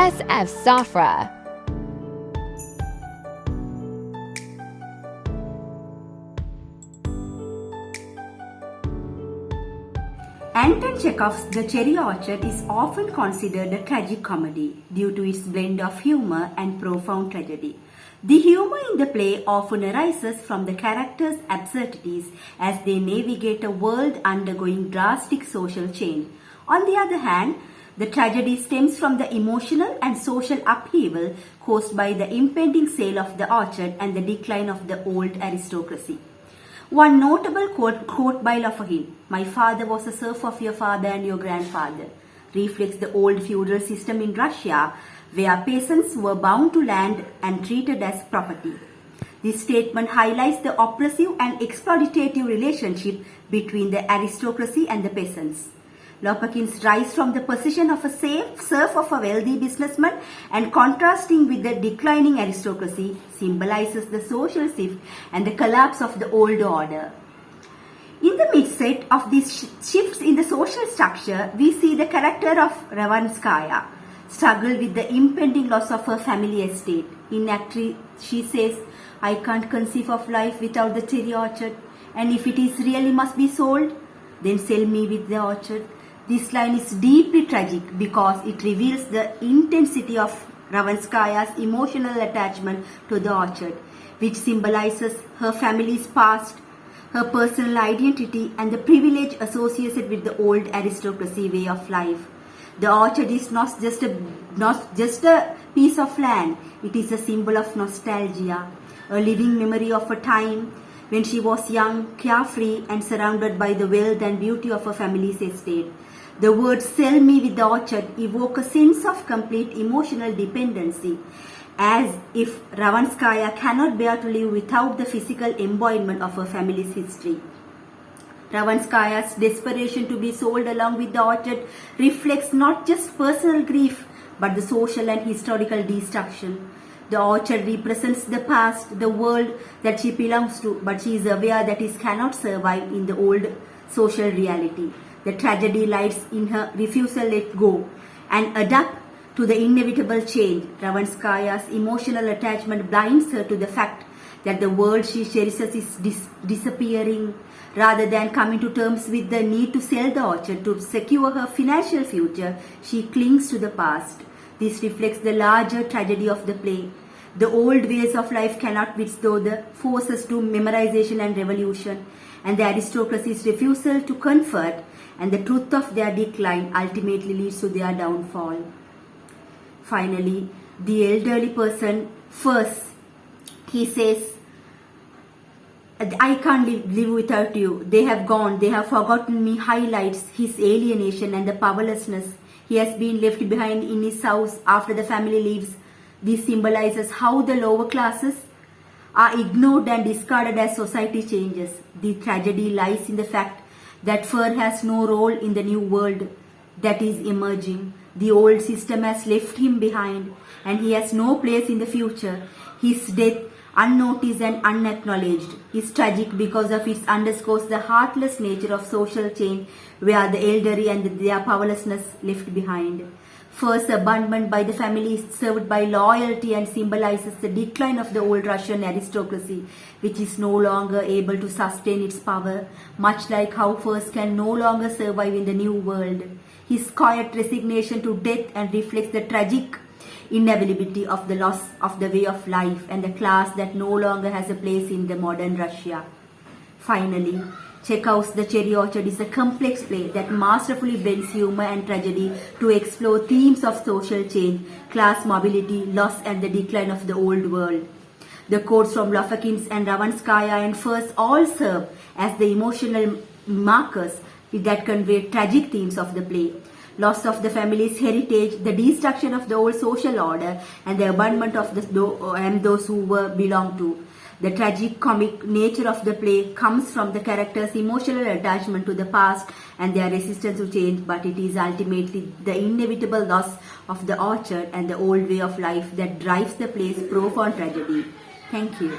SF Safra. Anton Chekov's The Cherry Orchard is often considered a tragic comedy due to its blend of humor and profound tragedy. The humor in the play often arises from the characters' absurdities as they navigate a world undergoing drastic social change. On the other hand, the tragedy stems from the emotional and social upheaval caused by the impending sale of the orchard and the decline of the old aristocracy. One notable quote by Loeffler, "My father was a serf of your father and your grandfather," reflects the old feudal system in Russia where peasants were bound to land and treated as property. This statement highlights the oppressive and exploitative relationship between the aristocracy and the peasants. Lopakhin's rise from the position of a serf of a wealthy businessman and contrasting with the declining aristocracy symbolizes the social shift and the collapse of the old order. In the midst of these shifts in the social structure, we see the character of Ravanskaya struggle with the impending loss of her family estate. In Act 3, she says, "I can't conceive of life without the cherry orchard, and if it is really must be sold, then sell me with the orchard." This line is deeply tragic because it reveals the intensity of Ravanskaya's emotional attachment to the orchard, which symbolizes her family's past, her personal identity, and the privilege associated with the old aristocracy way of life. The orchard is not just a piece of land, it is a symbol of nostalgia, a living memory of a time when she was young, carefree, and surrounded by the wealth and beauty of her family's estate. The words "sell me with the orchard" evoke a sense of complete emotional dependency, as if Ravanskaya cannot bear to live without the physical embodiment of her family's history. Ravanskaya's desperation to be sold along with the orchard reflects not just personal grief, but the social and historical destruction. The orchard represents the past, the world that she belongs to, but she is aware that it cannot survive in the old social reality. The tragedy lies in her refusal to let go and adapt to the inevitable change. Ravanskaya's emotional attachment blinds her to the fact that the world she cherishes is disappearing. Rather than coming to terms with the need to sell the orchard to secure her financial future, she clings to the past. This reflects the larger tragedy of the play. The old ways of life cannot withstand the forces to memorization and revolution, and the aristocracy's refusal to comfort and the truth of their decline ultimately leads to their downfall. Finally, the elderly person first, he says, "I can't live without you. They have gone, they have forgotten me," highlights his alienation and the powerlessness he has been left behind in his house after the family leaves. This symbolizes how the lower classes are ignored and discarded as society changes. The tragedy lies in the fact that fur has no role in the new world that is emerging. The old system has left him behind, and he has no place in the future. His death, unnoticed and unacknowledged, is tragic because of it underscores the heartless nature of social change where the elderly and their powerlessness left behind. First, abandonment by the family is served by loyalty and symbolizes the decline of the old Russian aristocracy, which is no longer able to sustain its power, much like how first can no longer survive in the new world. His quiet resignation to death and reflects the tragic inevitability of the loss of the way of life and the class that no longer has a place in the modern Russia. Finally, Chekov's The Cherry Orchard is a complex play that masterfully blends humor and tragedy to explore themes of social change, class mobility, loss, and the decline of the old world. The quotes from Lopakhin and Ravanskaya and First all serve as the emotional markers that convey tragic themes of the play. Loss of the family's heritage, the destruction of the old social order, and the abandonment of those who belong to. The tragic comic nature of the play comes from the characters' emotional attachment to the past and their resistance to change, but it is ultimately the inevitable loss of the orchard and the old way of life that drives the play's profound tragedy. Thank you.